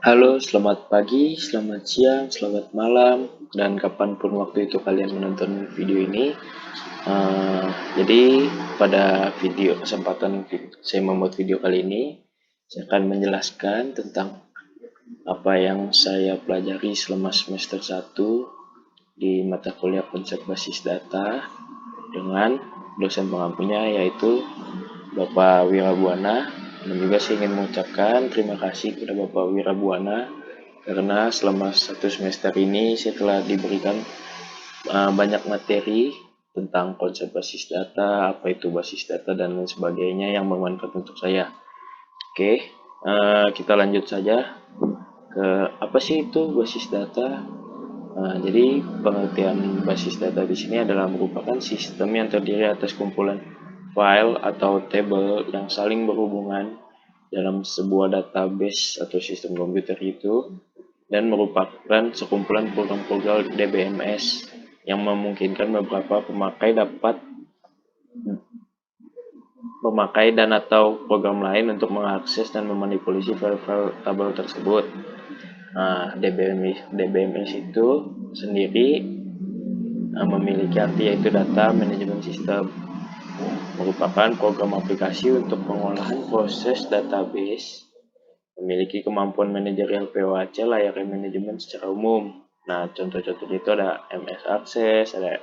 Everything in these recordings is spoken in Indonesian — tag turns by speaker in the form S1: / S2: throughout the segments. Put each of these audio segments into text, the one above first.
S1: Halo, selamat pagi, selamat siang, selamat malam, dan kapanpun waktu itu kalian menonton video ini. Eh, jadi pada video kesempatan saya membuat video kali ini, saya akan menjelaskan tentang apa yang saya pelajari selama semester 1 di mata kuliah konsep basis data dengan dosen pengampunya yaitu Bapak Wirabuana. Dan juga saya ingin mengucapkan terima kasih kepada Bapak Wirabuana karena selama 1 semester ini saya telah diberikan banyak materi tentang konsep basis data, apa itu basis data dan lain sebagainya yang bermanfaat untuk saya. Oke, kita lanjut saja ke apa sih itu basis data. Jadi pengertian basis data di sini adalah merupakan sistem yang terdiri atas kumpulan file atau table yang saling berhubungan dalam sebuah database atau sistem komputer itu, dan merupakan sekumpulan program-program DBMS yang memungkinkan beberapa pemakai dan atau program lain untuk mengakses dan memanipulasi file-file tabel tersebut. DBMS itu sendiri memiliki arti yaitu Data Management System, merupakan program aplikasi untuk pengolahan proses database, memiliki kemampuan manajerial POAC layaknya manajemen secara umum. Nah, contoh-contoh itu ada MS Access, ada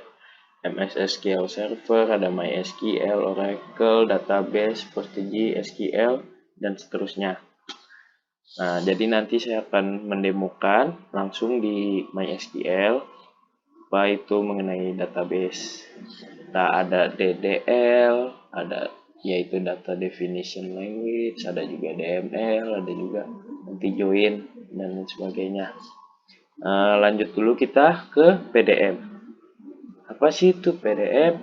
S1: MS SQL Server, ada MySQL, Oracle, Database, PostgreSQL, dan seterusnya. Nah, jadi nanti saya akan mendemokan langsung di MySQL apa itu mengenai database. Nah, ada DDL, ada yaitu Data Definition Language, ada juga DML, ada juga nanti join dan lain sebagainya. Lanjut dulu kita ke PDM. Apa sih itu PDM?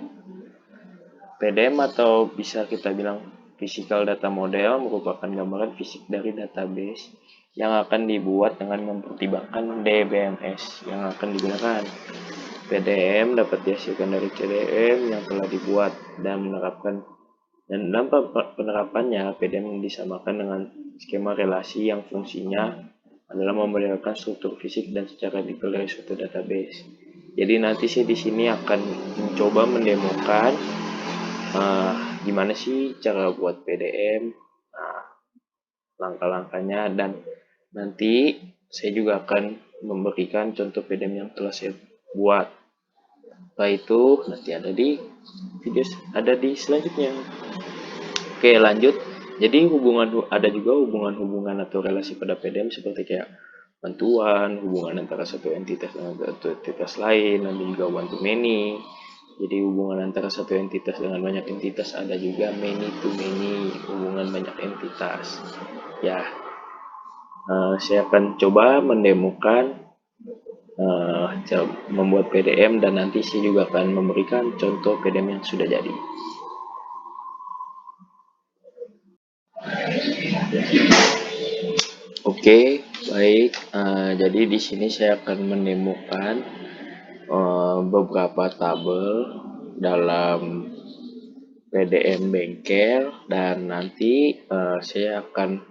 S1: PDM atau bisa kita bilang Physical Data Model merupakan gambaran fisik dari database yang akan dibuat dengan mempertimbangkan DBMS yang akan digunakan. PDM dapat dihasilkan dari CDM yang telah dibuat dan dalam penerapannya PDM disamakan dengan skema relasi yang fungsinya adalah memodelkan struktur fisik dan secara detail dari suatu database. Jadi nanti saya di sini akan mencoba mendemokan gimana sih cara buat PDM, langkah-langkahnya, dan nanti saya juga akan memberikan contoh PDM yang telah saya buat. Setelah itu nanti ada di selanjutnya. Oke, lanjut. Jadi ada juga hubungan atau relasi pada PDM seperti kayak bantuan, hubungan antara satu entitas dengan satu entitas lain, dan juga one to many. Jadi hubungan antara satu entitas dengan banyak entitas, ada juga many to many, hubungan banyak entitas. Ya, saya akan coba mendemokan cara membuat PDM dan nanti saya juga akan memberikan contoh PDM yang sudah jadi. Oke, baik. Jadi di sini saya akan menemukan beberapa tabel dalam PDM bengkel dan nanti saya akan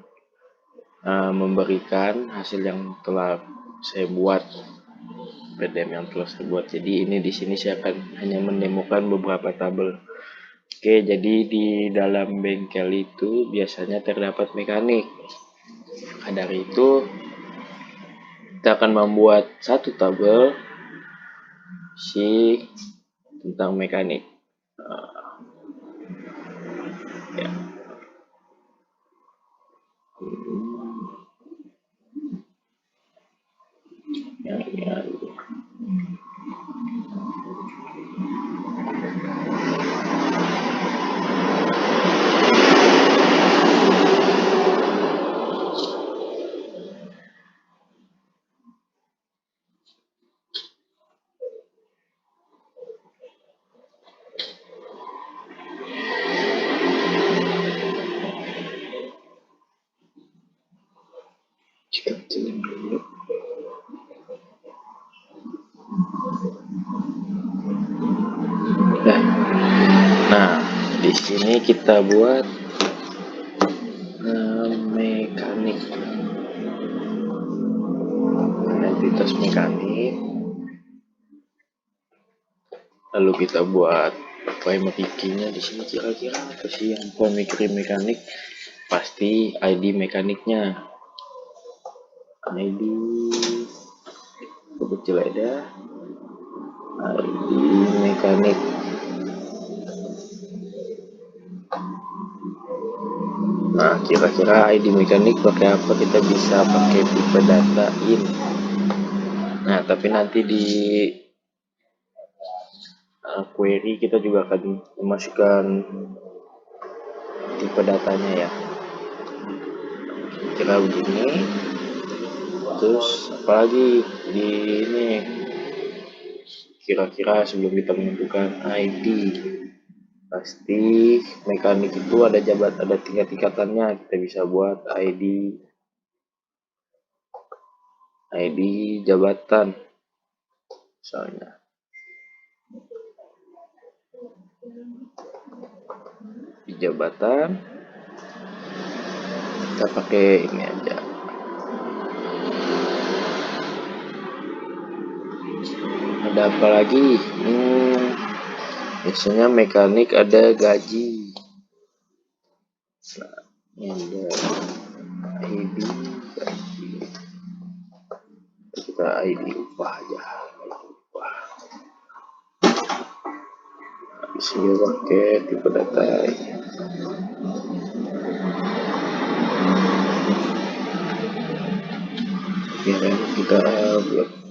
S1: memberikan hasil yang telah saya buat, PDM yang telah saya buat. Jadi ini di sini saya akan hanya menemukan beberapa tabel. Oke, jadi di dalam bengkel itu biasanya terdapat mekanik. Maka dari itu kita akan membuat satu tabel tentang mekanik. Ya. Nah, di sini kita buat mekanik. Lalu kita buat primary key-nya di sini kira-kira apa sih yang primary mekanik? Pasti ID mekaniknya. ID kecil ada. ID mekanik. Nah, kira-kira ID mekanik pakai apa? Kita bisa pakai tipe data in. Nah, tapi nanti di query kita juga akan memasukkan tipe datanya ya. Kira begini. Terus apalagi di ini, kira-kira sebelum kita menentukan ID, pasti mekanik itu ada tingkat-tingkatannya. Kita bisa buat ID jabatan misalnya. Di jabatan kita pakai ini aja. Ada apa lagi? Biasanya mekanik ada gaji. Nah, ini ada ID gaji. Kita ID upah aja. Upah. Habis ini pakai tipe data. Ya, kita buat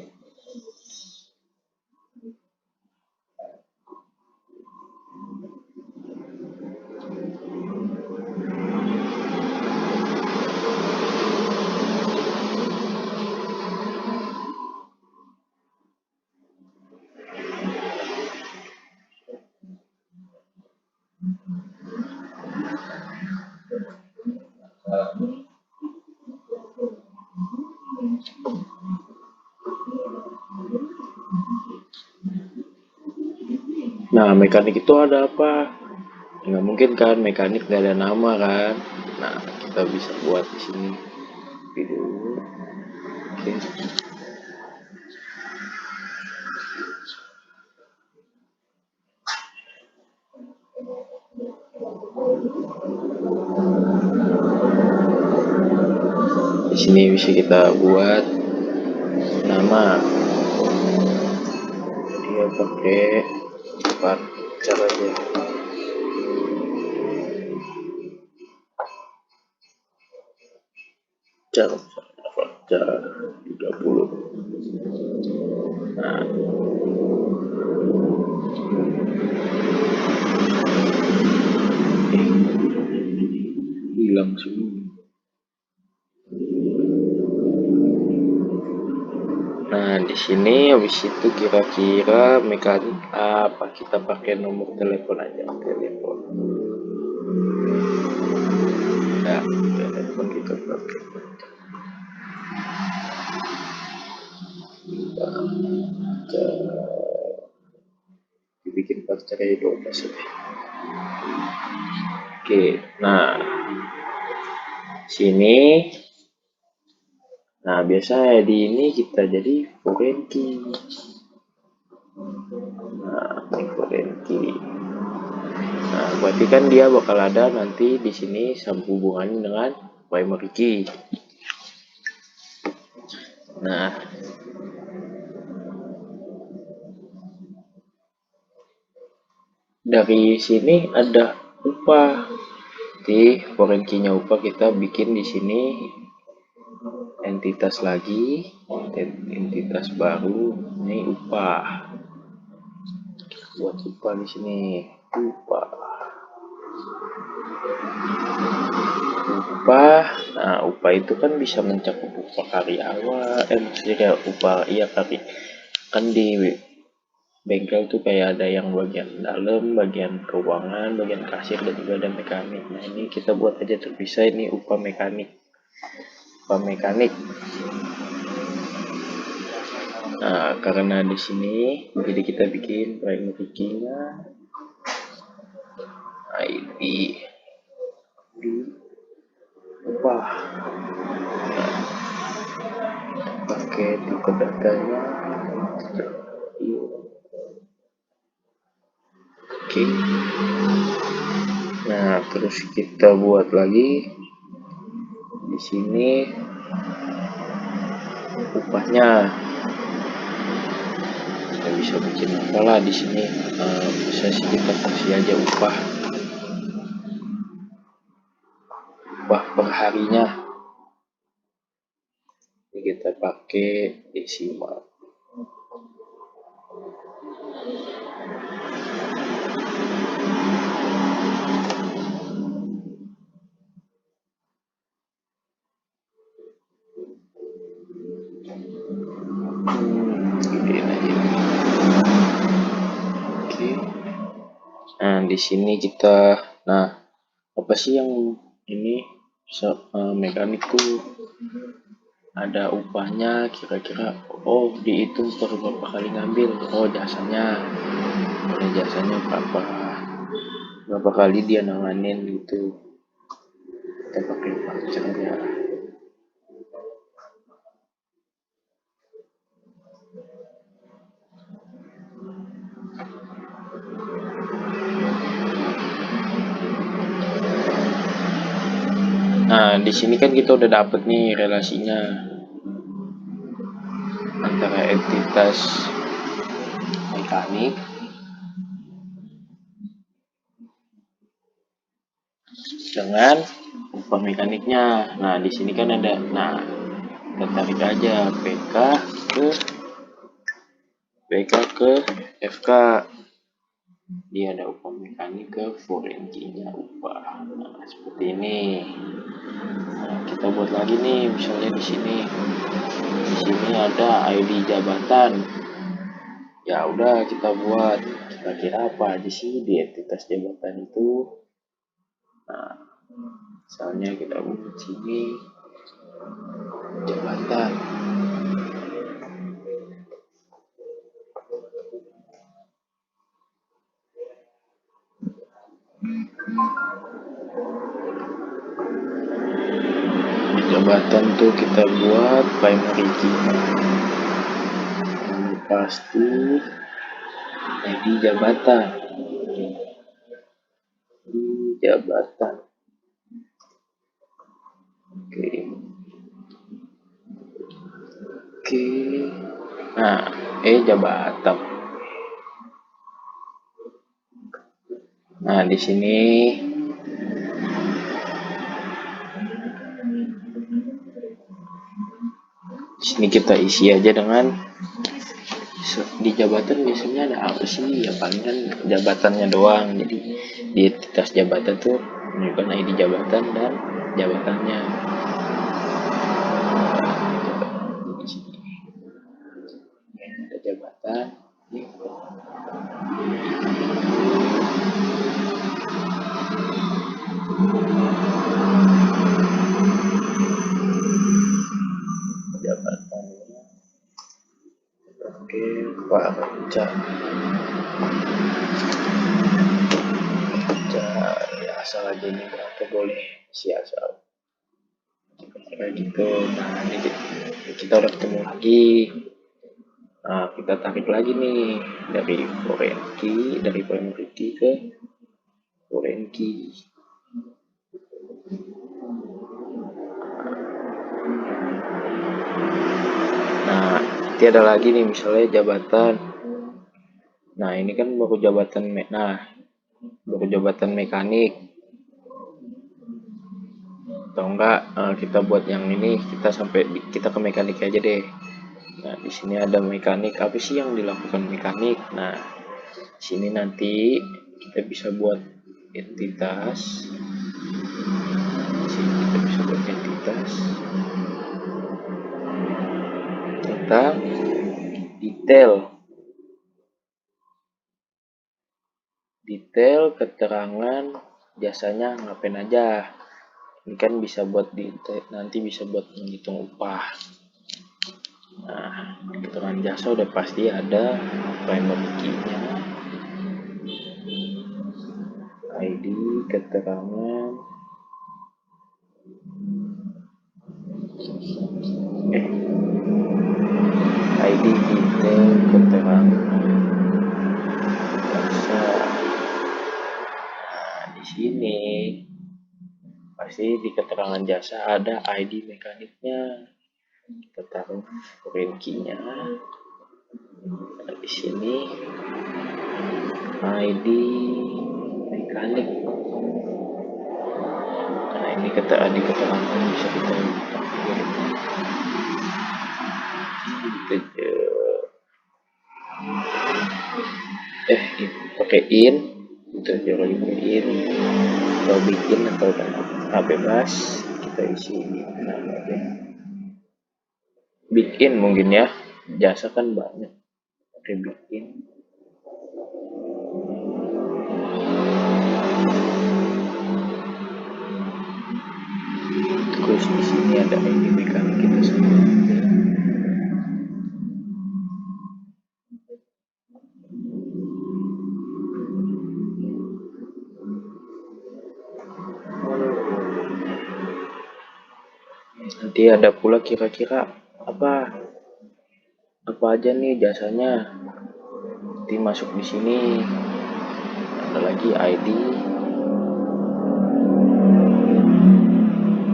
S1: Nah, mekanik itu ada apa? Nggak mungkin kan mekanik nggak ada nama kan? Nah, kita bisa buat di sini. Video. Oke. Di sini bisa kita buat nama. Dia pakai cara aja. Cara 30. Nah, hilang semua. Nah, di sini habis itu kira-kira mekanik apa? Kita pakai nomor telepon aja, telepon. Nah, telepon kita pakai. Dibikin pacarnya 12 ya. Oke, nah sini. Nah, biasanya di ini kita jadi foreign key. Nah, ini foreign key. Nah, berarti kan dia bakal ada nanti di sini hubungannya dengan primary key. Nah, dari sini ada upah. Di foreign key-nya upah kita bikin di sini entitas lagi, entitas baru, ini upah. Buat upah di sini upah. Nah, upah itu kan bisa mencakup upah karyawan, maksudnya upah kan di bengkel tuh kayak ada yang bagian dalam, bagian keuangan, bagian kasir, dan juga ada mekanik. Nah, ini kita buat aja terpisah, ini upah mekanik. Nah, karena di sini jadi kita bikin primary key-nya ID di upah. Nah, pakai tipe datanya Oke. Nah, terus kita buat lagi di sini upahnya. Kita bisa bikin apalah di sini, bisa sih kita kasih aja upah per harinya. Ini kita pakai desimal. Gedein aja. Oke. Nah, di sini kita, apa sih yang ini mekanik tuh ada upahnya kira-kira, dihitung per berapa kali ngambil, jasanya berapa kali dia nanganin gitu, kita pakai voucher ya. Nah, di sini kan kita udah dapet nih relasinya antara entitas mekanik dengan upah mekaniknya. Nah, di sini kan ada, kita tarik aja PK ke FK. Dia ada upah mekanik ke forensinya upah. Nah, seperti ini. Nah, kita buat lagi nih, misalnya di sini ada ID jabatan. Ya udah, kita buat kira-kira apa aja sih di entitas jabatan itu. Nah, misalnya kita buat sini jabatan. Jabatan tuh kita buat primary key. Pasti ID jabatan. Oke. Nah, jabatan. Nah, di sini kita isi aja dengan di jabatan biasanya ada apa sih, ya palingan jabatannya doang. Jadi di entitas jabatan tuh menunjukkan ID jabatan dan jabatannya. Di sini ada jabatan. Jabatannya oke, Pak Reca ya, asal aja ini berapa boleh sih, asal kayak gitu. Nah, ini kita udah ketemu lagi. Nah, kita tarik lagi nih dari primary key ke foreign key. Nah, nanti ada lagi nih misalnya jabatan. Nah, ini kan baru jabatan mekanik. Atau enggak, kita buat yang ini, kita ke mekanik aja deh. Nah, di sini ada mekanik. Apa sih yang dilakukan mekanik? Nah, di sini nanti kita bisa buat entitas. Di sini kita bisa buat entitas tentang detail keterangan jasanya ngapain aja. Ini kan bisa buat nanti bisa buat menghitung upah. Nah, keterangan jasa udah pasti ada primary key-nya, ID keterangan, ID detail keterangan jasa. sini pasti di keterangan jasa ada ID mekaniknya. Kita taruh foreign key-nya. Nah, di sini ID mekanik. Nah, ini di keterangan bisa kita pakai in, kita lagi pakai in atau bikin atau bebas, kita isi nama aja. Bikin mungkin ya, jasa kan banyak, oke bikin. Terus di sini ada ID mekanik kita sendiri. Nanti ada pula kira-kira apa aja nih jasanya. Nanti masuk di sini ada lagi ID,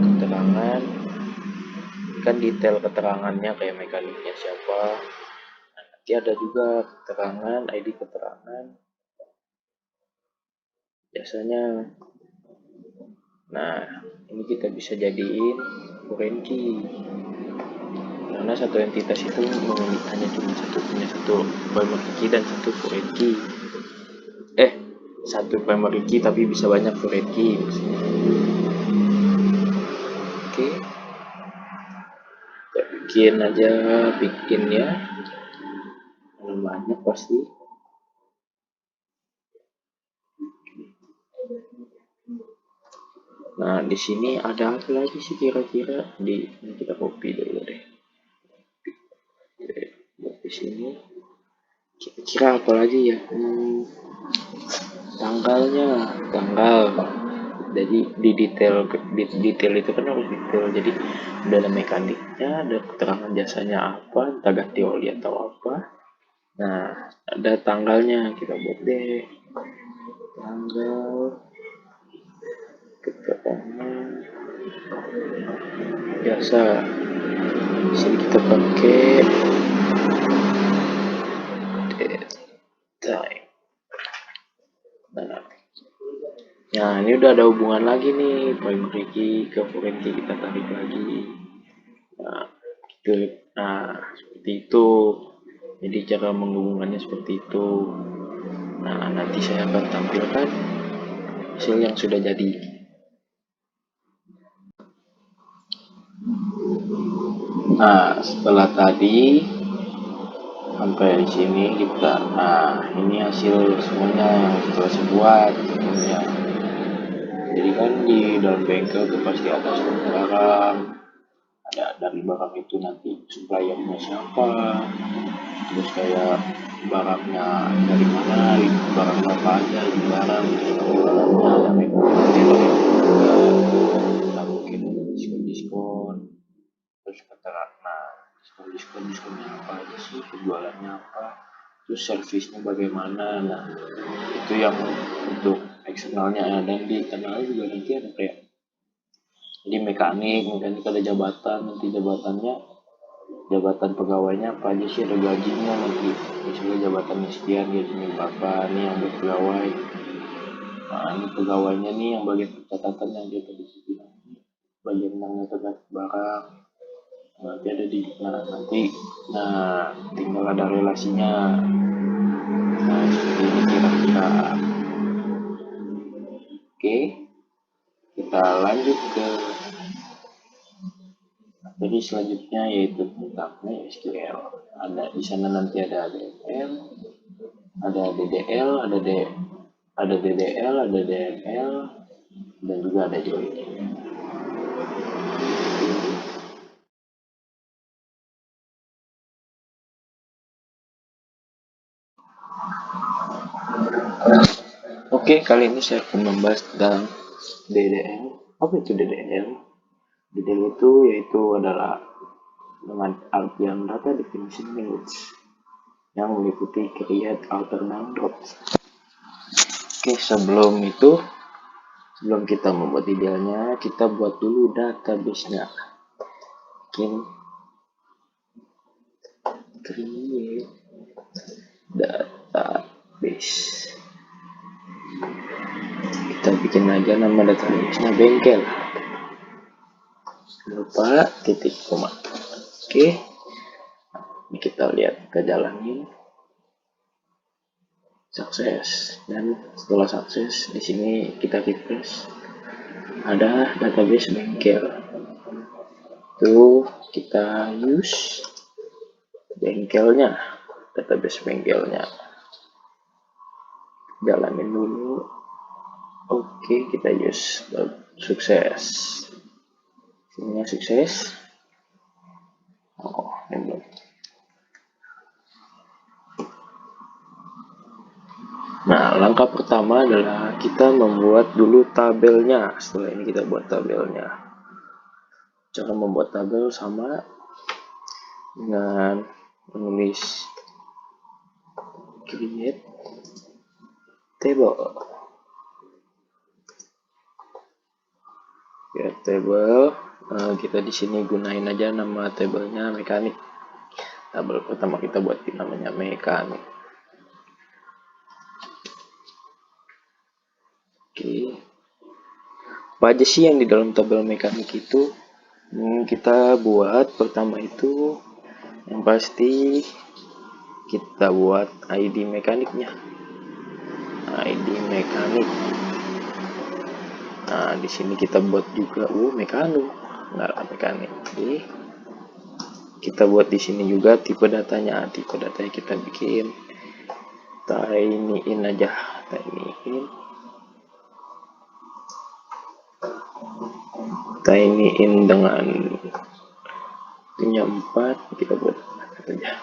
S1: keterangan, kan detail keterangannya kayak mekaniknya siapa. Nah, nanti ada juga keterangan, ID keterangan, jasanya. Nah, ini kita bisa jadiin foreign key karena satu entitas itu hanya punya satu primary key dan satu foreign key. Satu primary key tapi bisa banyak foreign key maksudnya. Oke, kita bikin ya, banyak pasti. Nah, di sini ada apa lagi sih kira-kira? Ini kita copy dulu deh. Di sini kira-kira apa lagi ya? Tanggal. Jadi di detail itu kan harus detail. Jadi udah ada mekaniknya, ada keterangan jasanya apa, entah ganti oli atau apa. Nah, ada tanggalnya, kita buat deh tanggal keterangan jasa. Di sini kita pakai time. Nah, ini udah ada hubungan lagi nih, primary key ke foreign key kita tarik lagi. Nah, seperti itu. Jadi cara menghubungkannya seperti itu. Nah, nanti saya akan tampilkan hasil yang sudah jadi. Nah, setelah tadi sampai di sini kita, ini hasil semuanya yang setelah saya buat semuanya. Jadi kan di dalam bengkel itu pasti ada stok barang, ada dari barang itu nanti suppliernya siapa, terus kayak barangnya dari mana, barang apa aja di barang, jualannya ada kita mungkin diskon, terus diskonnya apa aja sih, penjualannya apa, terus servisnya bagaimana. Nah, itu yang untuk eksternalnya. Dan di internalnya juga nanti ada kayak jadi mekanik ada jabatan, nanti jabatan pegawainya apa aja sih, ada gajinya nanti misalnya jabatannya sekian, gajinya berapa nih yang buat pegawai. Nah, ini pegawainya nih yang bagian pencatatan yang dia tadi bilang, bagian yang terkait barang nanti ada di tinggal ada relasinya. Nah, seperti ini kira-kira. Oke, kita lanjut ke jadi selanjutnya yaitu tentangnya SQL. Ada di sana nanti ada DML, ada DDL, ada DDL, ada DML, dan juga ada join. Oke, kali ini saya akan membahas tentang DDL. Apa itu DDL? DDL itu yaitu adalah dengan artian data definition language yang meliputi create, alter, dan drop. Oke, sebelum itu Sebelum kita membuat idealnya, kita buat dulu database-nya. Bikin create database. Kita bikin aja nama database-nya bengkel. Lupa titik koma. Oke. Ini kita lihat, kita jalanin. Sukses, dan setelah sukses di sini kita refresh, ada database bengkel. Tuh kita use bengkelnya, database bengkelnya, jalanin dulu. Oke, kita use, sukses. Sininya sukses. Oh, ini belum. Nah, langkah pertama adalah kita membuat dulu tabelnya. Setelah ini kita buat tabelnya. Cara membuat tabel sama dengan menulis create table. Create table. Kita di sini gunain aja nama tabelnya mekanik. Tabel pertama kita buat namanya mekanik. Oke. Apa aja sih yang di dalam tabel mekanik itu? Kita buat pertama itu yang pasti kita buat ID mekaniknya. ID mekanik. Nah, di sini kita buat juga mekanik. Enggak lah, mekanik. Oke. Kita buat di sini juga tipe datanya. Tipe datanya kita bikin tiny in aja, tiny in dengan punya 4, kita buat aja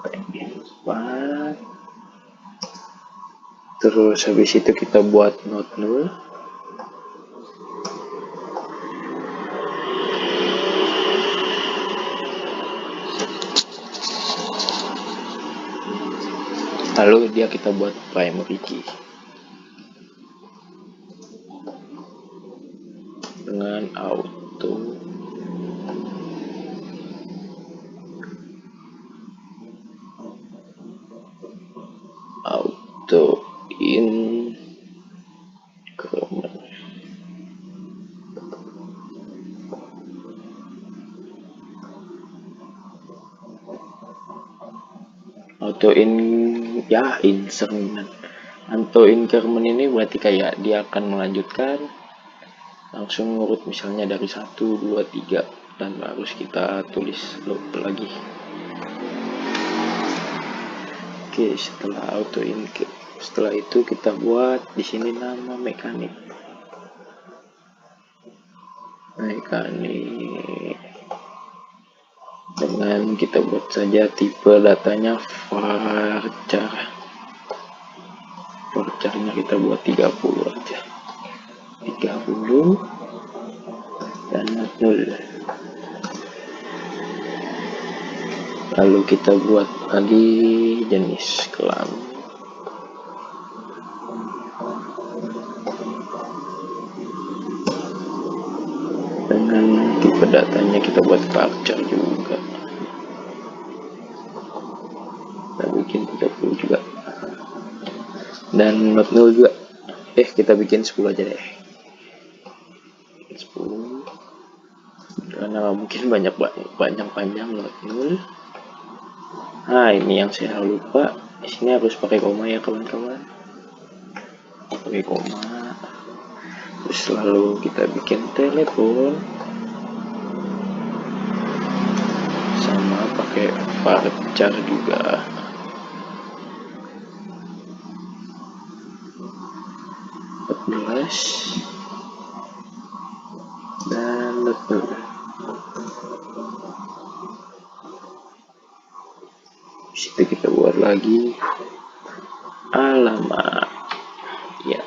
S1: tiny 4. Terus habis itu kita buat not null. Lalu dia kita buat primary key dengan auto increment. Auto increment ini berarti kayak dia akan melanjutkan langsung ngurut, misalnya dari 1, 2, 3, dan harus kita tulis loop lagi. Oke, setelah itu kita buat di sini nama mekanik dengan kita buat saja tipe datanya varchar. Varcharnya kita buat 30 aja, 30 dan 0. Lalu kita buat lagi jenis kelamin dengan tipe datanya kita buat varchar juga. Kita bikin 30 juga dan not null juga. Kita bikin 10 aja deh, 10 karena mungkin panjang not null. Nah, ini yang saya lupa, di sini harus pakai koma ya kawan-kawan, pakai koma. Terus lalu kita bikin telepon sama pakai varchar juga. Dan betul. Situ kita buat lagi alamat ya,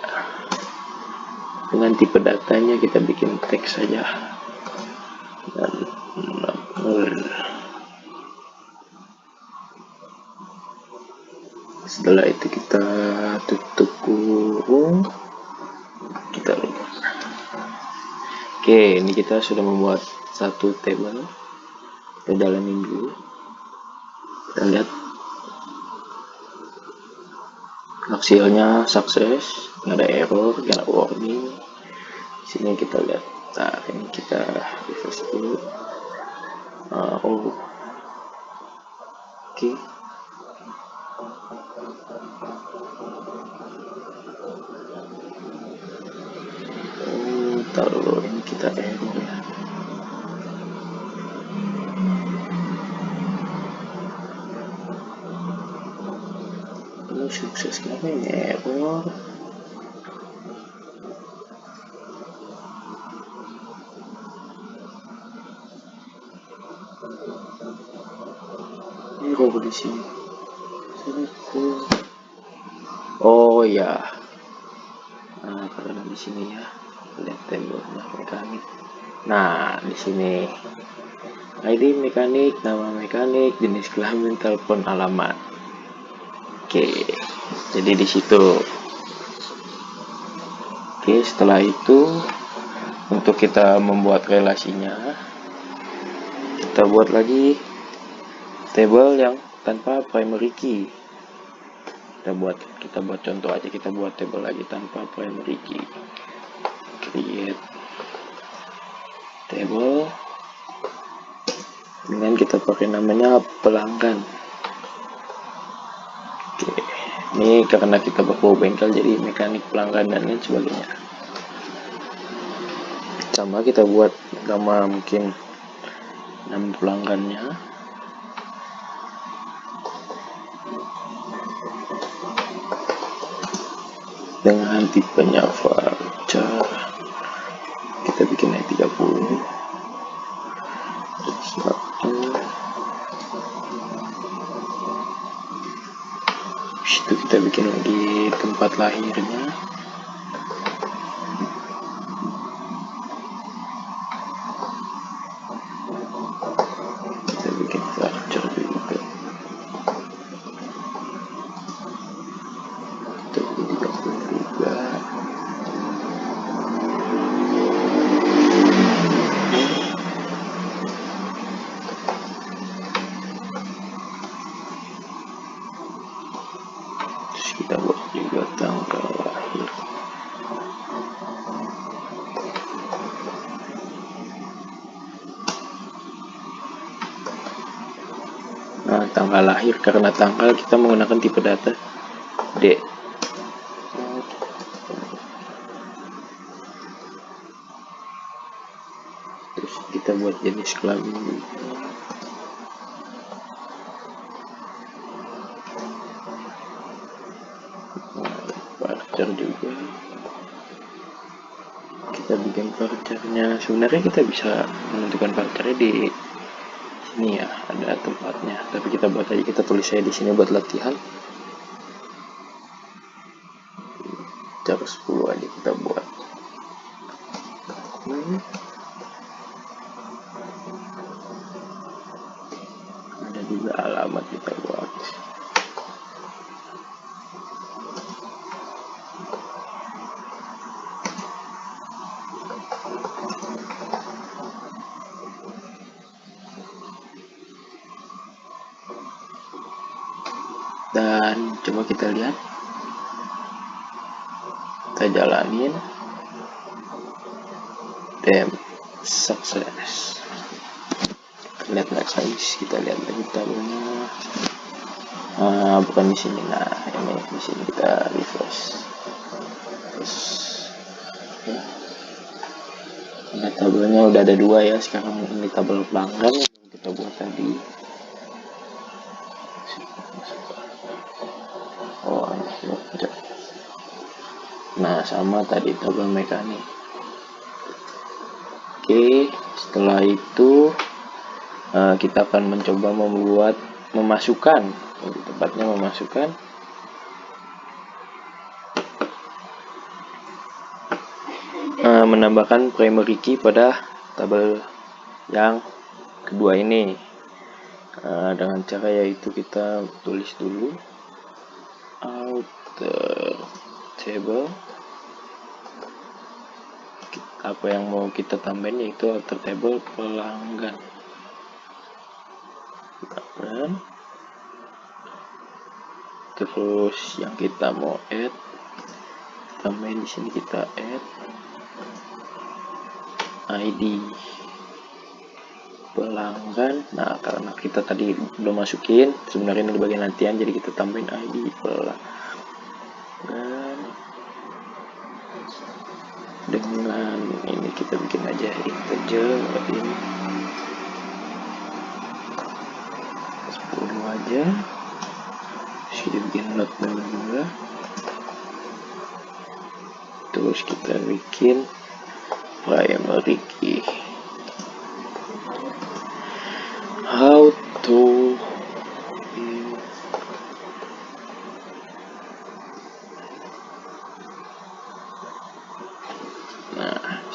S1: dengan tipe datanya kita bikin teks saja dan setelah itu kita tutup kurung. Oke, ini kita sudah membuat satu table. Kita jalanin dulu. Kita lihat hasilnya sukses, nggak ada error, nggak ada warning. Sini kita lihat. Nah, ini kita refresh dulu. Oke. Taruh ini kita error ya. Ini sukses kenapa ini error? Ini kok di sini. Oh ya. Nah, karena di sini ya. Lihat temboknya mekanik. Nah, di sini ID mekanik, nama mekanik, jenis kelamin, telepon, alamat. Oke, jadi di situ. Oke, setelah itu untuk kita membuat relasinya, kita buat lagi table yang tanpa primary key. Kita buat contoh aja, kita buat table lagi tanpa primary key. Create table dengan kita pakai namanya pelanggan. Oke, ini karena kita berbau bengkel jadi mekanik, pelanggan dan lain sebagainya. Sama kita buat nama, mungkin nama pelanggannya. Dengan tipenya voucher, kita bikin 30. Itu kita bikin lagi tempat lahirnya. Kita bikin voucher juga. Kita bikin 30 juga. Terus kita buat juga tanggal lahir. Nah, tanggal lahir, karena tanggal kita menggunakan tipe data D. Terus kita buat jenis kelamin juga. Voucher juga. Kita bikin vouchernya. Sebenarnya kita bisa menentukan vouchernya di sini ya, ada tempatnya. Tapi kita buat aja, kita tulis aja di sini buat latihan. Cara 10 aja kita buat. Ada juga alamat kita buat. Dan coba kita lihat, kita jalanin, dan sukses. Lihat next lagi, kita lihat lagi tabelnya. Bukan di sini, nah ini di sini kita refresh. Terus nah, tabelnya udah ada 2 ya. Sekarang ini tabel pelanggan yang kita buat tadi. Nah, sama tadi tabel mekanik. Oke, setelah itu kita akan mencoba memasukkan, lebih tepatnya memasukkan menambahkan primary key pada tabel yang kedua ini, dengan cara yaitu kita tulis dulu outer table, apa yang mau kita tambahin, yaitu alter table pelanggan. Terus yang kita mau add, tambahin di sini, kita add ID pelanggan. Nah, karena kita tadi belum masukin, sebenarnya ini di bagian latihan, jadi kita tambahin ID pelanggan dengan ini, kita bikin aja integer ini 10 aja. Kita bikin not juga. Terus kita bikin primary key. How to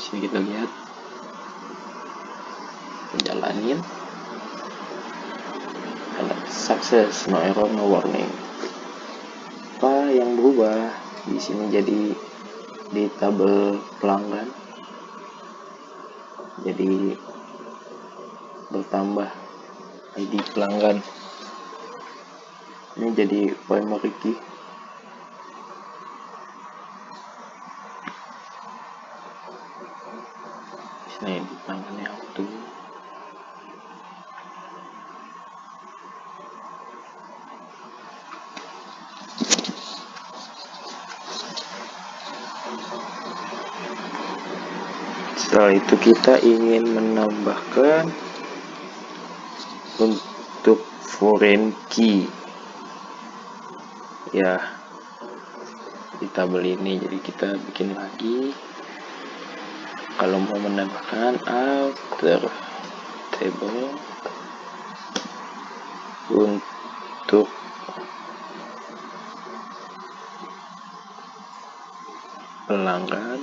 S1: sini kita lihat, jalanin, sukses, no error, no warning. Apa yang berubah di sini? Jadi di tabel pelanggan jadi bertambah ID pelanggan, ini jadi primary key. Sini di pelanggannya auto. Setelah itu kita ingin menambahkan untuk foreign key ya di tabel ini, jadi kita bikin lagi. Kalau mau menambahkan alter table untuk pelanggan,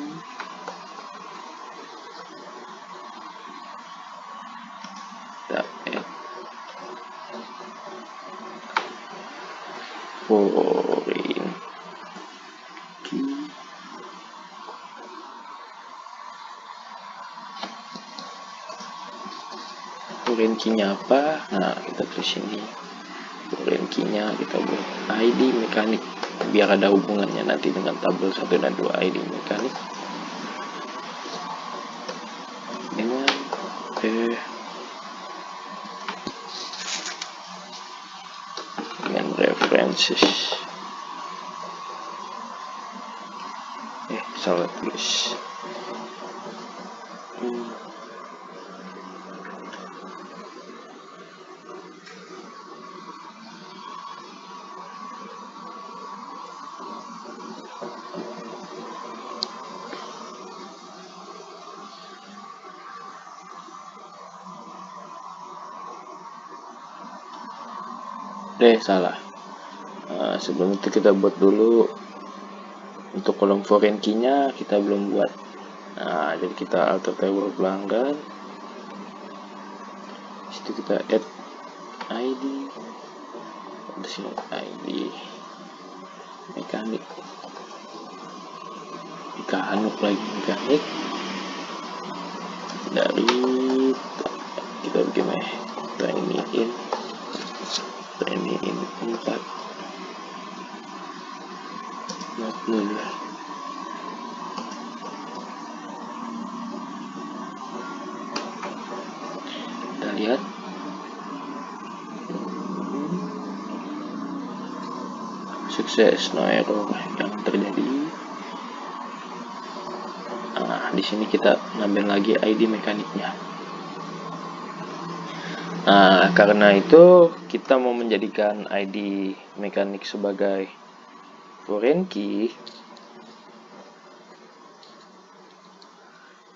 S1: kita add foreign key. Foreign key-nya apa? Nah, kita tulis ini. Foreign key-nya kita buat ID mekanik, biar ada hubungannya nanti dengan tabel 1 dan 2. ID mekanik dengan references. Salah tulis. Salah. Sebelum itu kita buat dulu untuk kolom foreign key-nya, kita belum buat. Nah, jadi kita alter table pelanggan, situ kita add ID, di sini ID mekanik, kita anuk lagi mekanik dari kita bikin training in 4 not null. Kita lihat sukses, no error yang terjadi. Nah, di sini kita nambah lagi ID mekaniknya. Nah, karena itu kita mau menjadikan ID mekanik sebagai foreign key,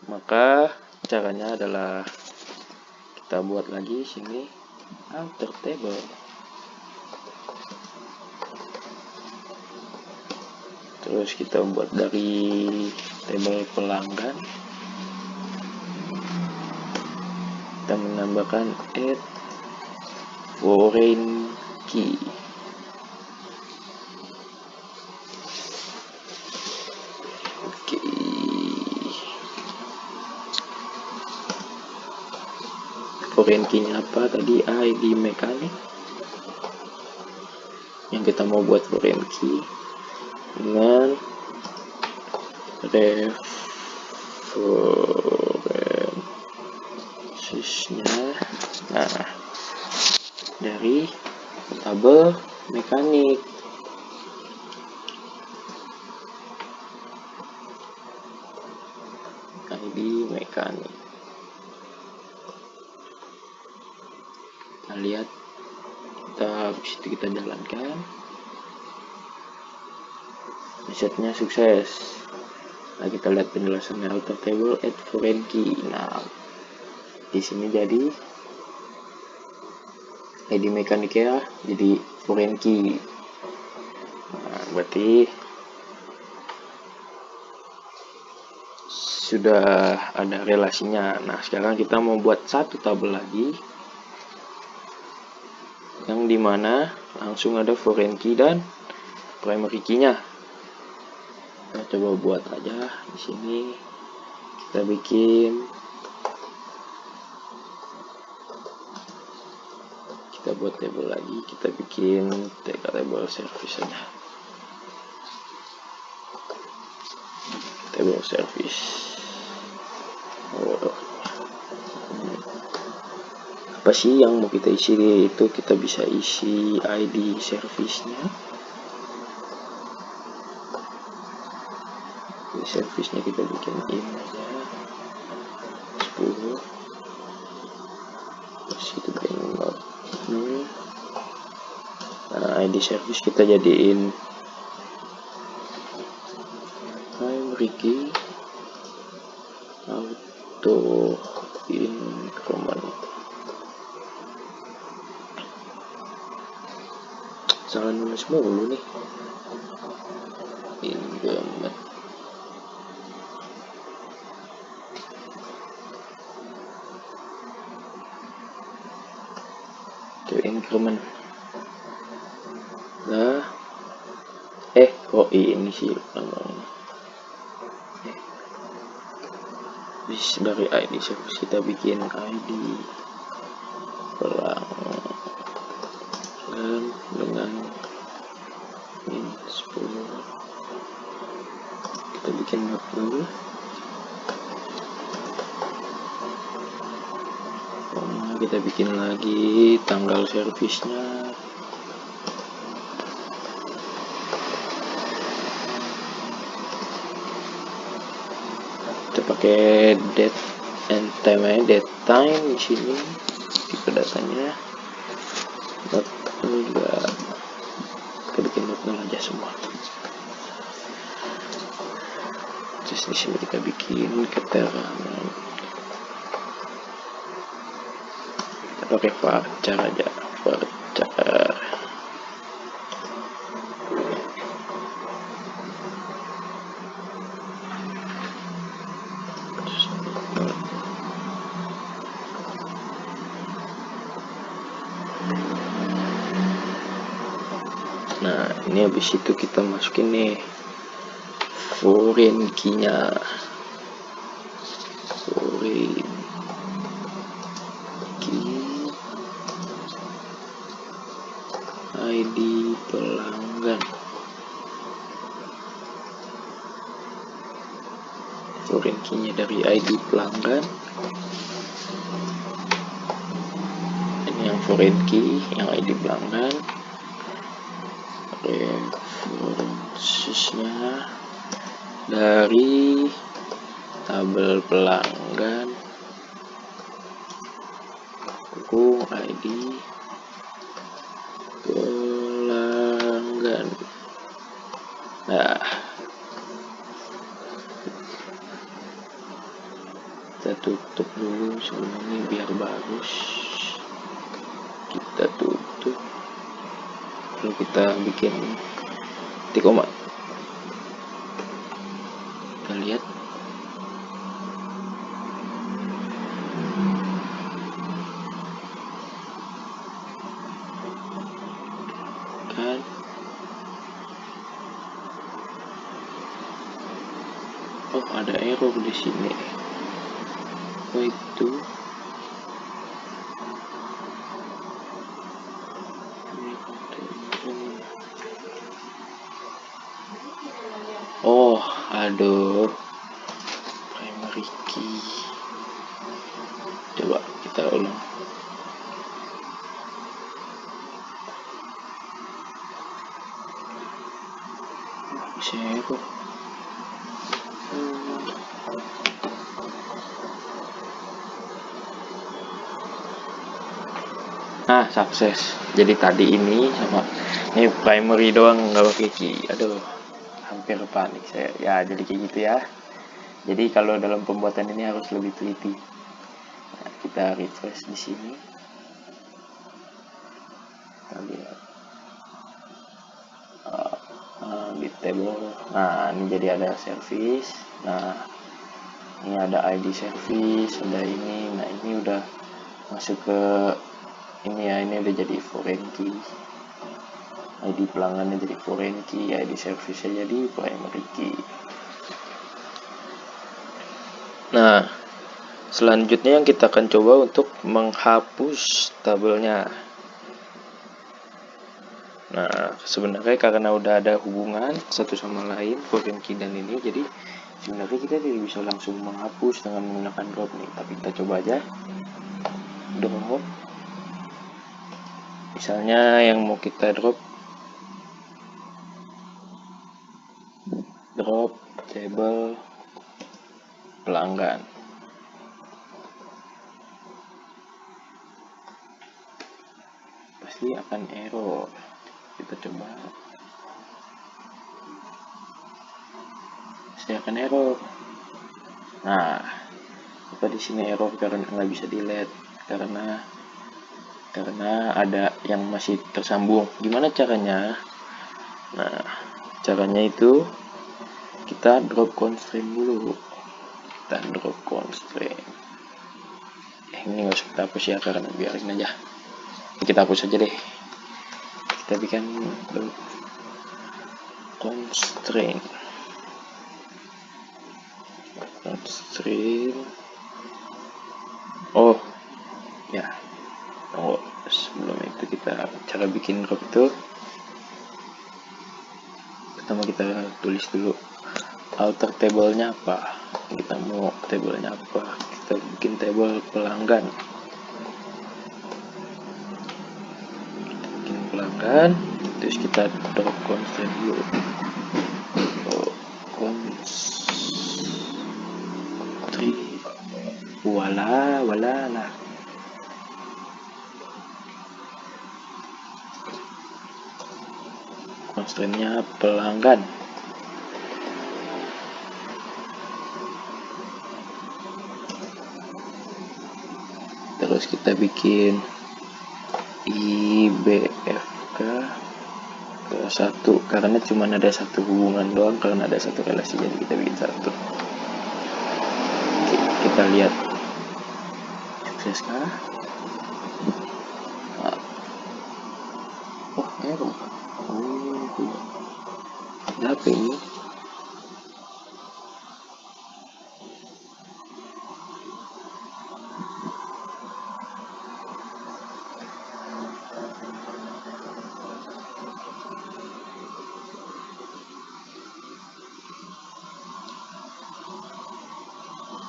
S1: maka caranya adalah kita buat lagi sini alter table, terus kita buat dari table pelanggan, kita menambahkan add foreign key. Oke. foreign key-nya apa tadi, ID mekanik yang kita mau buat foreign key dengan referensinya. Nah, dari tabel mekanik. ID mekanik. Kita lihat, kita jalankan. Resetnya sukses. Nah, kita lihat penjelasannya, outer table add foreign key. Nah, di sini jadi ID mekanik ya, jadi foreign key. Nah, berarti sudah ada relasinya. Nah, sekarang kita mau buat satu tabel lagi yang dimana langsung ada foreign key dan primary key-nya. Kita coba buat aja di sini. Kita buat table lagi. Kita bikin table service aja. Table service. Apa sih yang mau kita isi? Itu kita bisa isi ID service-nya. Di service-nya kita bikin in aja 10. Terus itu not. Nah, ID service kita jadiin primary key auto increment. Salah nulis mulu nih. Increment. Itu increment. Nah, ini sih namanya. Dari ID service kita bikin ID pelanggan dengan min 10. Kita bikin not dulu. Kita bikin lagi tanggal servisnya. Kita pakai date and time aja, date time di sini. Kita datanya not enggak. Kita bikin not aja semua. Terus di sini kita bikin keterangan. Kita pakai varchar aja, varchar. Nah, ini habis itu kita masukin nih foreign key-nya. Foreign key ID pelanggan. Foreign key-nya dari ID pelanggan. Ini yang foreign key, yang ID pelanggan. Referensinya dari tabel pelanggan dukung ID pelanggan. Nah, kita tutup dulu sebelum ini biar bagus. Kita tutup, lalu kita bikin titik koma. Kita lihat kan, oh ada error di sini. Oh itu Coba kita ulang. Bisa kok. Nah, sukses. Jadi tadi ini sama ini primary doang, nggak pakai key. Aduh, hampir panik saya. Ya, jadi kayak gitu ya. Jadi kalau dalam pembuatan ini harus lebih teliti. Nah, kita refresh di sini. Kita lihat di table. Nah, ini jadi ada service. Nah, ini ada ID service, ada ini. Nah, ini udah masuk ke ini ya, ini udah jadi foreign key. ID pelanggannya jadi foreign key, ID service-nya jadi primary key. Nah, selanjutnya yang kita akan coba untuk menghapus tabelnya. Nah, sebenarnya karena udah ada hubungan satu sama lain foreign key dan ini, jadi sebenarnya kita tidak bisa langsung menghapus dengan menggunakan drop nih, tapi kita coba aja drop. Misalnya yang mau kita drop table pelanggan. Pasti akan error. Kita coba. Pasti akan error. Nah, apa di sini error karena nggak bisa delete karena ada yang masih tersambung. Gimana caranya? Nah, caranya itu kita drop constraint dulu. Kita drop constraint. Ini nggak usah kita hapus ya, karena biarin aja. Kita hapus aja deh. Kita bikin drop constraint. Oh ya, tunggu. Sebelum itu kita cara bikin drop itu pertama kita tulis dulu alter table-nya apa, kita mau table-nya apa. Kita bikin table pelanggan, terus kita drop constraint dulu. Wala lah. Constraint-nya pelanggan. Terus kita bikin IBFK ke 1 karena cuma ada satu hubungan doang, karena ada satu relasi, jadi kita bikin 1. Oke, kita lihat sukses kah? Oh, error. Kenapa ini?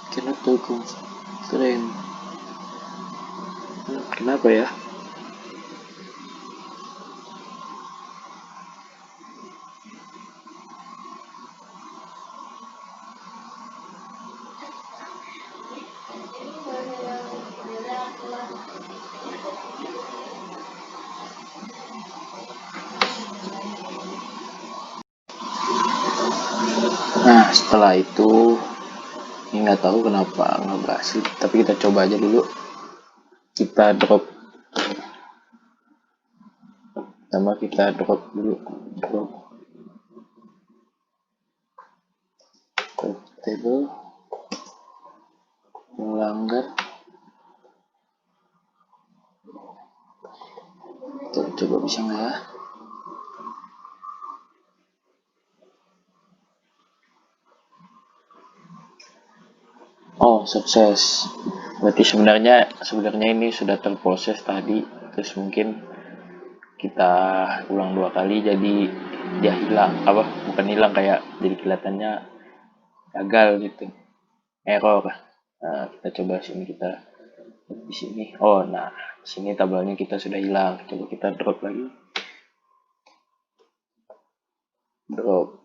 S1: Kenapa constraint? Kenapa ya? Nah, setelah itu ini nggak tahu kenapa nggak berhasil, tapi kita coba aja dulu. Kita drop dulu drop table pelanggan. Tuh, coba bisa nggak ya? Oh, sukses. Berarti sebenarnya ini sudah terproses tadi, terus mungkin kita ulang 2 kali, jadi dia hilang, bukan hilang, kayak jadi kelihatannya gagal gitu, error. Nah, kita coba sini, kita di sini. Oh, nah, di sini tabelnya kita sudah hilang. Coba kita drop lagi. Drop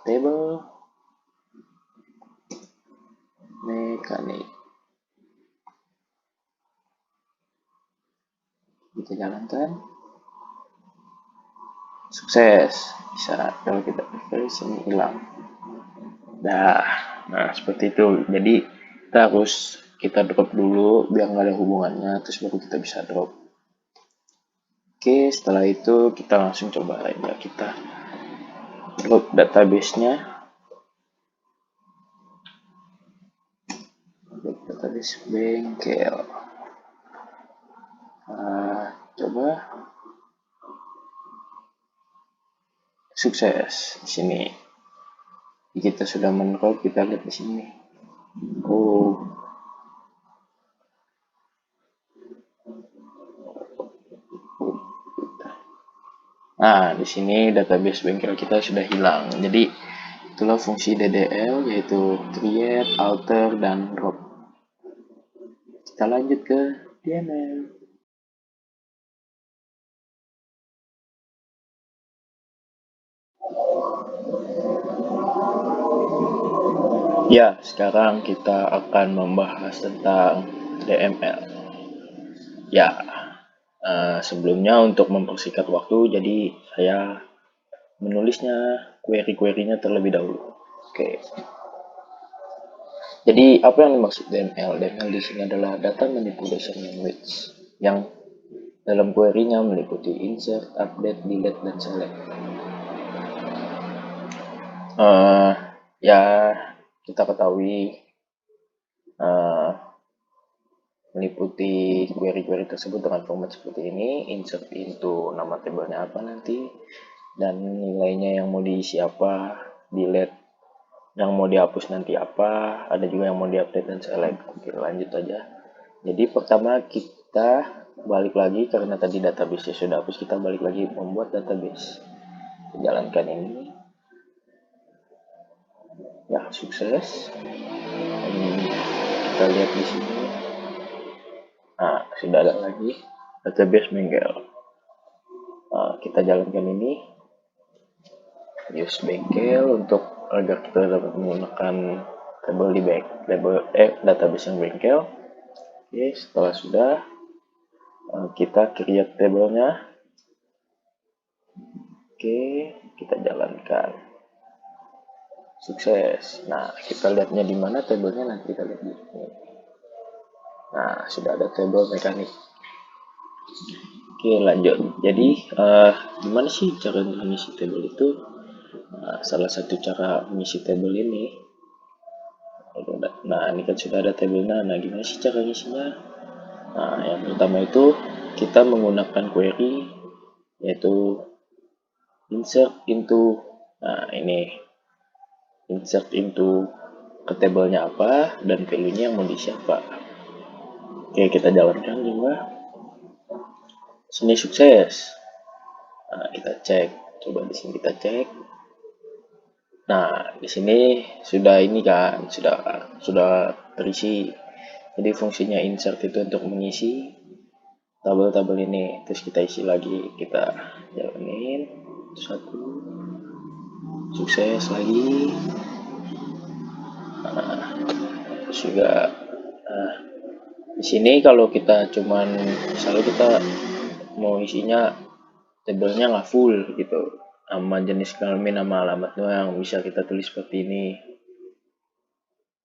S1: table mekanik. Kita jalankan. Sukses. Bisa kalau kita refresh ini hilang. Nah, seperti itu. Jadi kita drop dulu biar nggak ada hubungannya, terus baru kita bisa drop. Oke, setelah itu kita langsung coba aja kita drop database-nya. Drop database bengkel. Coba sukses di sini. Kita sudah men-drop, kita lihat di sini. Oh. Nah, di sini database bengkel kita sudah hilang. Jadi itulah fungsi DDL, yaitu create, alter, dan drop. Kita lanjut ke DML. Ya, sekarang kita akan membahas tentang DML. Ya, sebelumnya untuk mempersingkat waktu, jadi saya menulisnya query-query-nya terlebih dahulu. Oke. Jadi apa yang dimaksud DML? DML di sini adalah data manipulation language yang dalam query-nya meliputi insert, update, delete, dan select. Ya, kita ketahui meliputi query-query tersebut dengan format seperti ini, insert into nama tabelnya apa nanti, dan nilainya yang mau diisi apa, delete yang mau dihapus nanti apa, ada juga yang mau diupdate dan select. Oke, lanjut aja. Jadi pertama kita balik lagi, karena tadi database sudah hapus, kita balik lagi membuat database. Jalankan ini. Ya, sukses. Kita lihat di sini. Nah, sudah ada lagi database bengkel. Kita jalankan ini. Use bengkel untuk agar kita dapat menggunakan tabel di database yang bengkel. Oke, setelah sudah kita create tabelnya. Oke, kita jalankan. Sukses. Nah, kita lihatnya di mana tabelnya, nanti kita lihat di sini. Nah, sudah ada tabel mekanik. Oke, lanjut. Jadi, gimana sih cara mengisi tabel itu? Salah satu cara mengisi tabel ini. Nah, ini kan sudah ada tabelnya. Nah, gimana sih cara ngisinya? Nah, yang pertama itu kita menggunakan query, yaitu insert into. Nah, ini insert into ke tabelnya apa dan value-nya yang mau diisi apa. Oke, kita jalankan juga. Sini sukses. Nah, kita cek. Coba di sini kita cek. Nah, di sini sudah ini kan, sudah terisi. Jadi fungsinya insert itu untuk mengisi tabel-tabel ini. Terus kita isi lagi, kita jalanin satu. Sukses lagi. Nah, terus juga di sini kalau kita cuman misalnya kita mau isinya tabelnya nggak full gitu, nama jenis kelamin, nama alamat doang, bisa kita tulis seperti ini.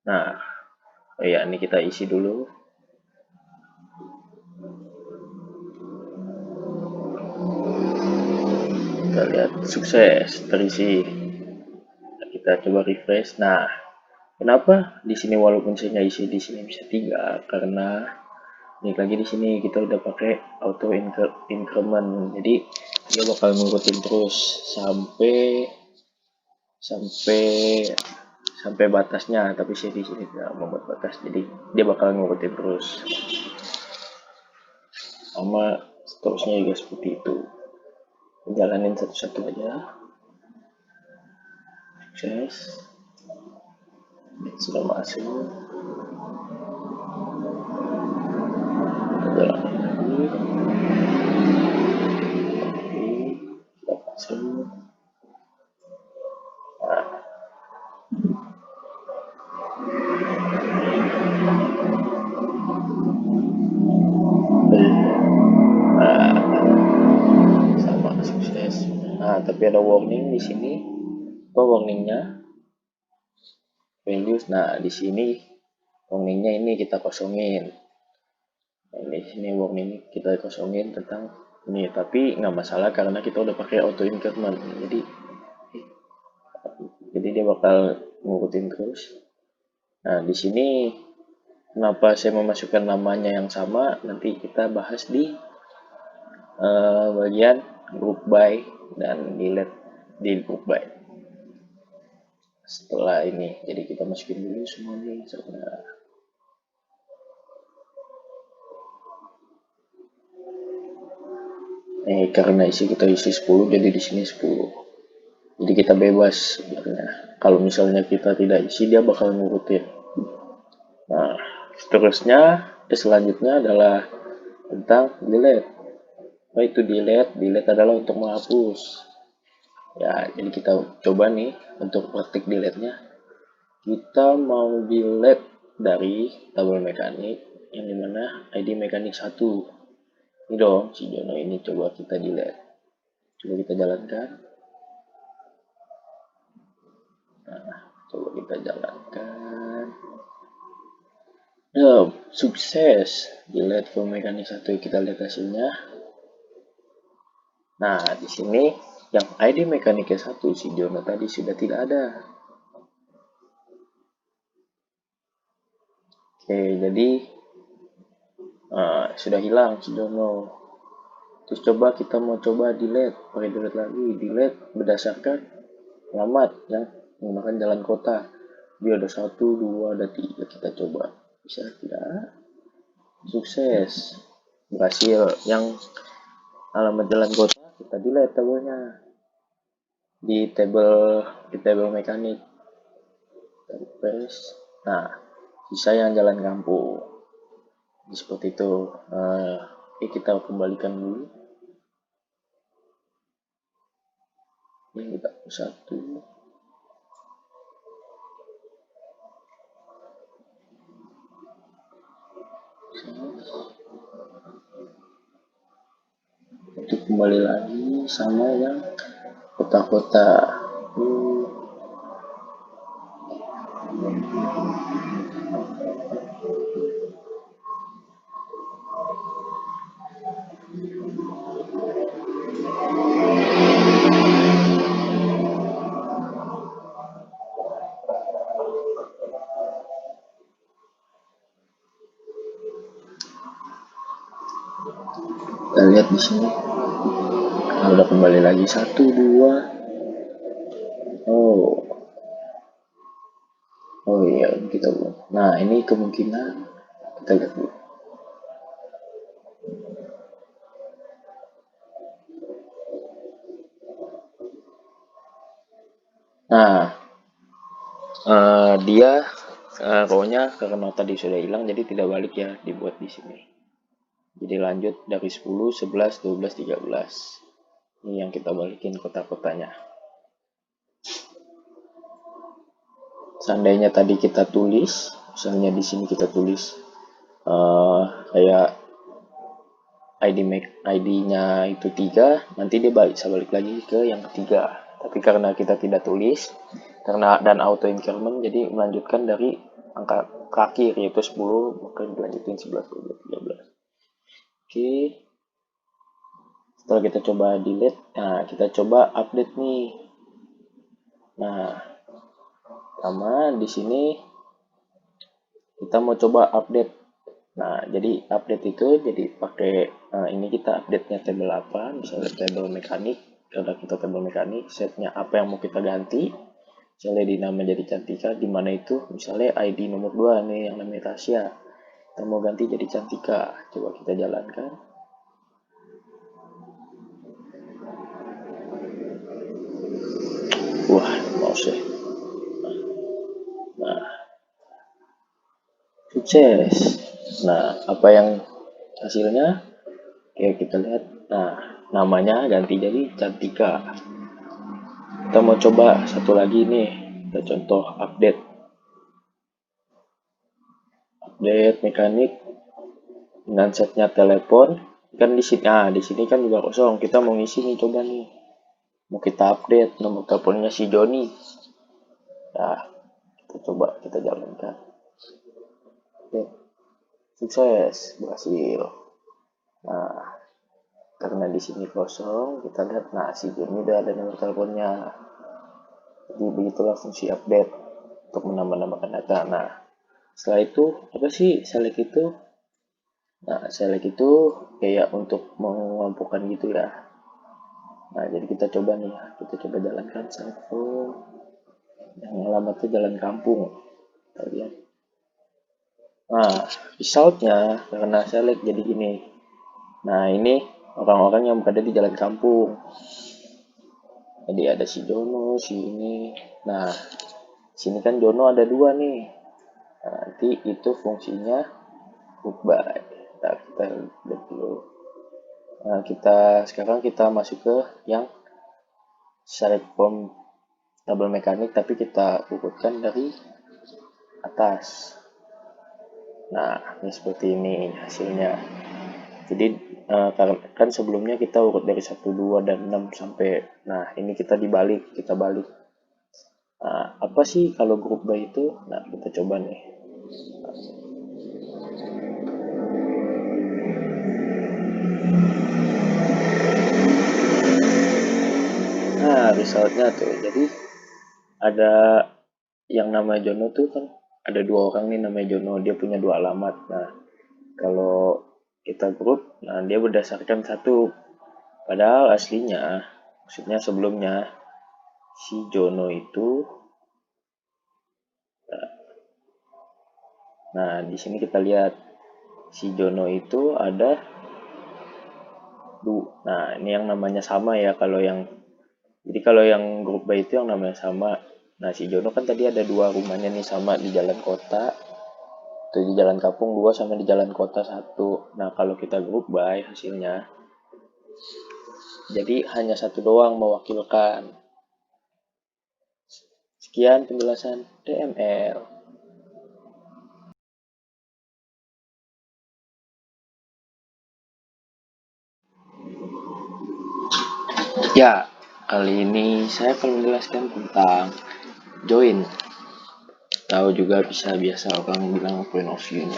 S1: Nah, ya ini kita isi dulu. Kita lihat sukses terisi. Kita coba refresh. Nah, kenapa di sini walaupun saya isi di sini bisa 3? Karena ini lagi di sini kita udah pakai auto increment. Jadi dia bakal ngurutin terus sampai batasnya, tapi saya di sini tidak membuat batas, jadi dia bakal ngurutin terus. Sama seterusnya juga seperti itu. Jalanin satu-satu aja. Sukses. Sudah masuk. Nah, tapi ada warning di sini. Apa warningnya? Values. Nah, di sini warningnya ini kita kosongin. Nah, ini sini warning kita kosongin tentang ini, tapi nggak masalah karena kita udah pakai auto increment. Jadi dia bakal ngikutin terus. Nah, di sini kenapa saya memasukkan namanya yang sama, nanti kita bahas di bagian group by dan delete di group by. Setelah ini, jadi kita masukin dulu semuanya. Karena isi kita isi 10, jadi di sini 10. Jadi kita bebas sebenarnya. Kalau misalnya kita tidak isi, dia bakal ngurutin. Nah, seterusnya, selanjutnya adalah tentang delete. Nah, itu delete adalah untuk menghapus. Ya, jadi kita coba nih untuk praktik delete-nya. Kita mau delete dari tabel mekanik yang dimana ID mekanik 1. Ini dong, si Jono ini coba kita delete. Coba kita jalankan. Nah, coba kita jalankan. Nah, sukses. Delete ke mekanik 1, kita lihat hasilnya. Nah, di sini yang ID mekaniknya 1 si Jono tadi sudah tidak ada. Oke, jadi sudah hilang si Jono. Terus coba kita mau coba delete, pakai delete lagi, delete berdasarkan alamat yang menggunakan jalan kota. Dia ada 1, 2, ada 3, kita coba. Bisa tidak? Sukses. Berhasil. Yang alamat jalan kota kita delete tabelnya. Di tabel mekanik. Nah, sisa yang jalan kampung. Seperti itu. Oke, kita kembalikan dulu. Ini kita 1. Itu kembali lagi sama yang kota-kota. Kita lihat di sini. Nah, udah kembali lagi 1, 2. Oh iya, kita belum. Nah, ini kemungkinan kita lihat dulu. Nah, dia row-nya karena tadi sudah hilang, jadi tidak balik ya, dibuat di sini. Jadi lanjut dari 10, 11, 12, 13. Ini yang kita balikin kota-kotanya. Seandainya tadi kita tulis, misalnya di sini kita tulis kayak ID-nya itu 3, nanti dia bisa balik lagi ke yang ketiga. Tapi karena kita tidak tulis, dan auto increment, jadi melanjutkan dari angka terakhir yaitu 10, maka dilanjutin 11, 12, 13. Oke. Setelah kita coba delete, nah kita coba update nih. Nah, sama di sini kita mau coba update. Nah, jadi update itu jadi pakai ini kita update-nya tabel apa? Misalnya tabel mekanik, karena kita tabel mekanik, setnya apa yang mau kita ganti. Misalnya di nama jadi Cantika, di mana itu misalnya ID nomor 2 nih yang namanya Tasya. Kita mau ganti jadi Cantika. Coba kita jalankan. Wah, mouse ya. Nah, sukses. Nah, apa yang hasilnya? Oke, kita lihat. Nah, namanya ganti jadi Cantika. Kita mau coba satu lagi nih. Kita contoh update mekanik dengan setnya telepon. Kan di sini kan juga kosong. Kita mau ngisi nih, coba nih. mau kita update nomor teleponnya si Joni. Nah, kita coba kita jalankan. Oke, sukses, berhasil. Nah, karena di sini kosong, kita lihat, nah si Joni udah ada nomor teleponnya. Jadi begitulah fungsi update untuk menambah-nambahkan data. Nah, setelah itu apa sih select itu? Nah, select itu kayak untuk mengelompokkan gitu ya. Nah, jadi kita coba nih, kita coba jalankan select yang alamatnya Jalan Kampung. Kita lihat. Nah, resultnya karena select jadi gini. Nah, ini orang-orang yang berada di Jalan Kampung. Jadi ada si Jono, si ini. Nah, sini kan Jono ada 2 nih. Nah, nanti itu fungsinya group by. Nah, kita lihat dulu. Nah, sekarang kita masuk ke yang select from tabel mekanik, tapi kita urutkan dari atas. Nah, ini seperti ini hasilnya. Jadi kan sebelumnya kita urut dari 1, 2, dan 6 sampai, nah ini kita balik. Nah, apa sih kalau group by itu? Nah, kita coba nih. Nah, resultnya tuh, jadi ada yang namanya Jono tuh kan ada 2 orang nih namanya Jono, dia punya 2 alamat. Nah, kalau kita grup, nah dia berdasarkan 1. Padahal aslinya, maksudnya sebelumnya si Jono itu, nah di sini kita lihat si Jono itu ada nah ini yang namanya sama ya, jadi kalau yang grup by itu yang namanya sama. Nah si Jono kan tadi ada 2 rumahnya nih sama di jalan kota, atau di Jalan Kampung 2 sama di Jalan Kota 1. Nah kalau kita grup by hasilnya, jadi hanya 1 doang mewakilkan. Sekian penjelasan DML. Ya, kali ini saya akan menjelaskan tentang join. Tahu juga bisa biasa orang bilang point of view-nya.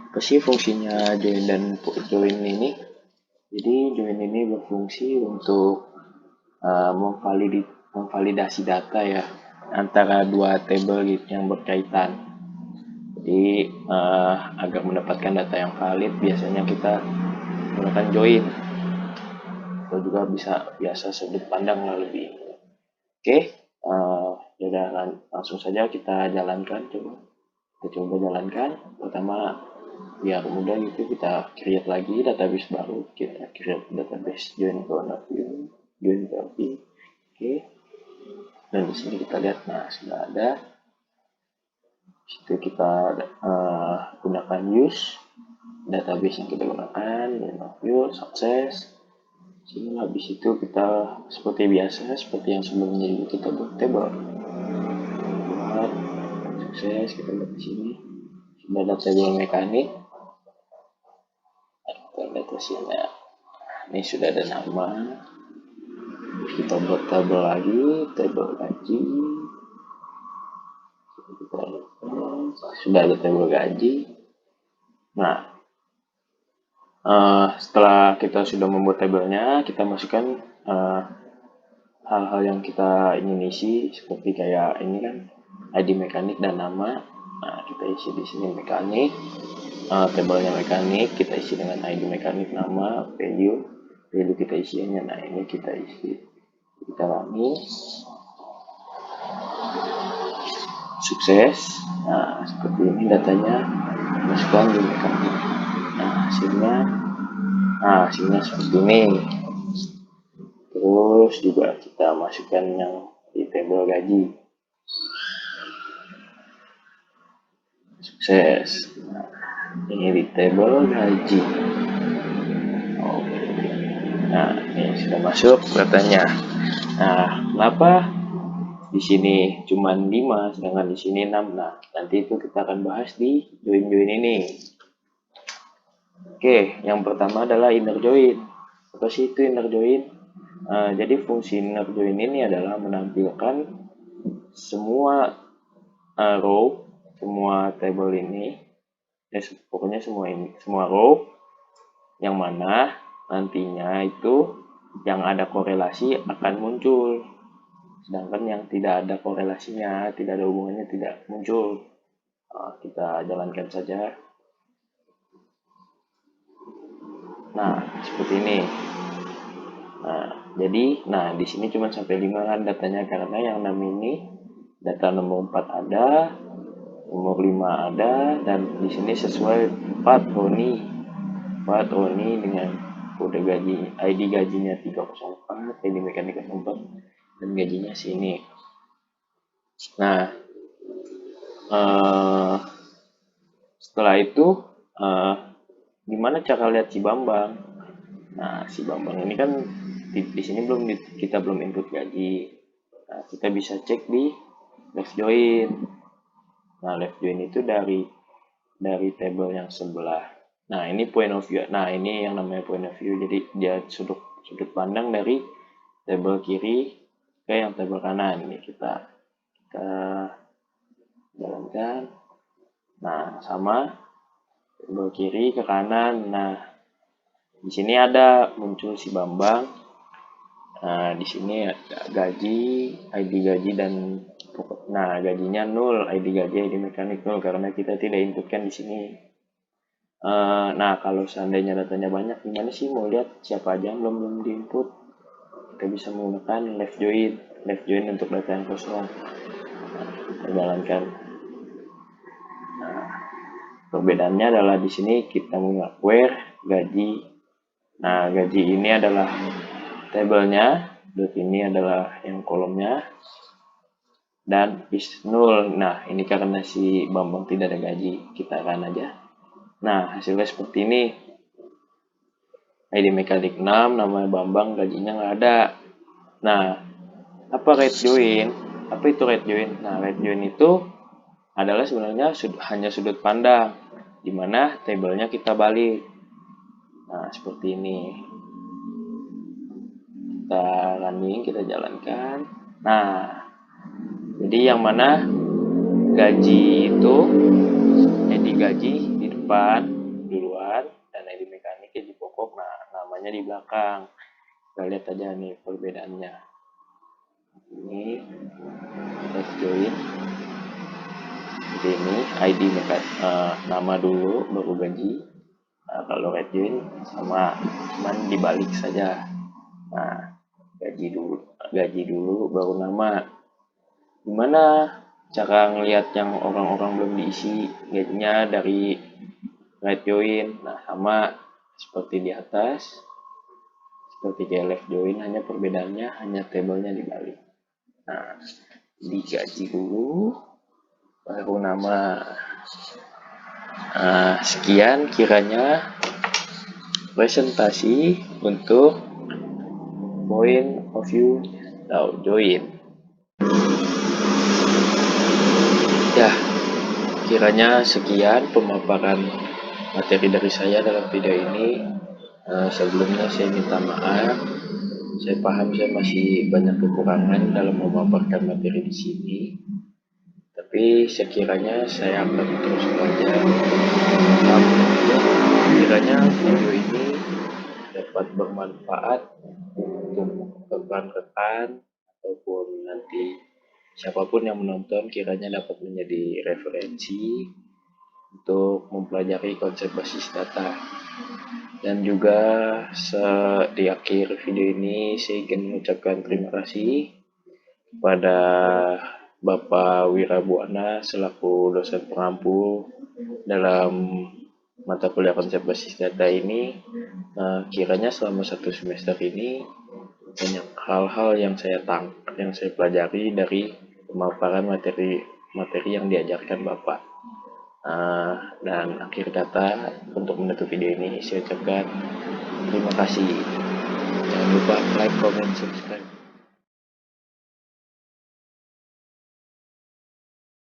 S1: Apa sih fungsinya join dan join ini? Jadi join ini berfungsi untuk memvalidasi data ya antara 2 tabel gitu yang berkaitan. Jadi agar mendapatkan data yang valid biasanya kita menggunakan join. Atau juga bisa biasa sudut pandang lah lebih. Oke, ya langsung saja kita jalankan kita coba jalankan. Pertama biar mudah gitu kita create lagi database baru, kita create database join view, join copy. Oke, dan di sini kita lihat, nah sudah ada. Situ kita gunakan use database yang kita gunakan, join view sukses. Sini habis itu kita seperti biasa, seperti yang sebelumnya juga kita buat table. Buat sukses, kita lihat di sini sudah ada table mekanik. Kita lihat hasilnya. Ini sudah ada nama. Kita buat tabel lagi, tabel gaji. Sudah ada tabel gaji. Nah, setelah kita sudah membuat tabelnya, kita masukkan hal-hal yang kita ingin isi, seperti kayak ini kan ID mekanik dan nama. Nah, kita isi di sini mekanik, tabelnya mekanik kita isi dengan ID mekanik, nama, value kita isinya. Nah ini kita isi, kita rami, sukses. Nah seperti ini datanya, masukkan di mekanik. Nah hasilnya seperti ini. Terus juga kita masukkan yang di tabel gaji, sukses. Nah, ini di tabel gaji. Oke. Nah ini sudah masuk datanya. Nah kenapa di sini cuma 5 sedangkan di sini 6? Nah nanti itu kita akan bahas di join ini. Oke, yang pertama adalah inner join. Apa sih itu inner join? Jadi fungsi inner join ini adalah menampilkan semua row, semua table ini, pokoknya semua row yang mana nantinya itu yang ada korelasi akan muncul, sedangkan yang tidak ada korelasinya, tidak ada hubungannya, tidak muncul. Kita jalankan saja. Nah, seperti ini. Jadi di sini cuma sampai 5 kan datanya, karena yang 6 ini data nomor 4 ada, nomor 5 ada, dan di sini sesuai 4 Roni dengan kode gaji, ID gajinya 304, ID mekanik 04, dan gajinya sini. Nah, setelah itu gimana cara lihat si Bambang? Nah, si Bambang ini kan di sini kita belum input gaji. Nah, kita bisa cek di left join. Nah, left join itu dari table yang sebelah. Nah, ini point of view. Nah, ini yang namanya point of view. Jadi dia sudut pandang dari table kiri ke yang table kanan. Ini kita jalankan. Nah, sama table kiri ke kanan. Nah, di sini ada muncul si Bambang. Nah, di sini ada gaji, ID gaji, dan gajinya 0, ID gaji, ID mekanik 0 karena kita tidak inputkan di sini. Nah, kalau seandainya datanya banyak, gimana sih mau lihat siapa aja yang belum diinput? Kita bisa menggunakan left join untuk data yang kosong. Kita jalankan. Nah, perbedaannya adalah di sini kita menggunakan where gaji. Nah, gaji ini adalah tabelnya, dot ini adalah yang kolomnya, dan is 0. Nah, ini karena si Bambang tidak ada gaji, kita akan aja. Nah, hasilnya seperti ini. ID mekanik 6, namanya Bambang, gajinya nggak ada. Nah, apa right join? Apa itu right join? Nah, right join itu adalah sebenarnya hanya sudut pandang, di mana tabelnya kita balik. Nah, seperti ini. Kita running, kita jalankan. Nah, jadi yang mana gaji itu ID gaji di depan duluan dan ID mekanik gaji pokok, nah namanya di belakang. Kita lihat aja nih perbedaannya. Ini let's join. Jadi ini ID mekanik, nama dulu baru gaji. Nah, kalau red join sama, cuman dibalik saja. Nah, gaji dulu baru nama. Gimana cara ngelihat yang orang-orang belum diisi gajinya dari right join? Nah, sama seperti di atas, seperti kayak left join, hanya perbedaannya hanya tabelnya dibalik. Nah, digaji dulu baru nama. Sekian kiranya presentasi untuk point of view join. Ya, kiranya sekian pemaparan materi dari saya dalam video ini. Sebelumnya saya minta maaf. Saya paham saya masih banyak kekurangan dalam memaparkan materi di sini. Tapi sekiranya saya akan terus belajar. Kiranya video ini dapat bermanfaat untuk rekan-rekan ataupun nanti siapapun yang menonton, kiranya dapat menjadi referensi untuk mempelajari konsep basis data. Dan juga di akhir video ini saya ingin mengucapkan terima kasih kepada Bapak Wirabuana selaku dosen pengampu dalam mata kuliah konsep basis data ini. Kiranya selama 1 semester ini banyak hal-hal yang saya pelajari dari pemaparan materi yang diajarkan Bapak. Dan akhir kata untuk menutup video ini saya ucapkan terima kasih. Jangan lupa like, comment, subscribe.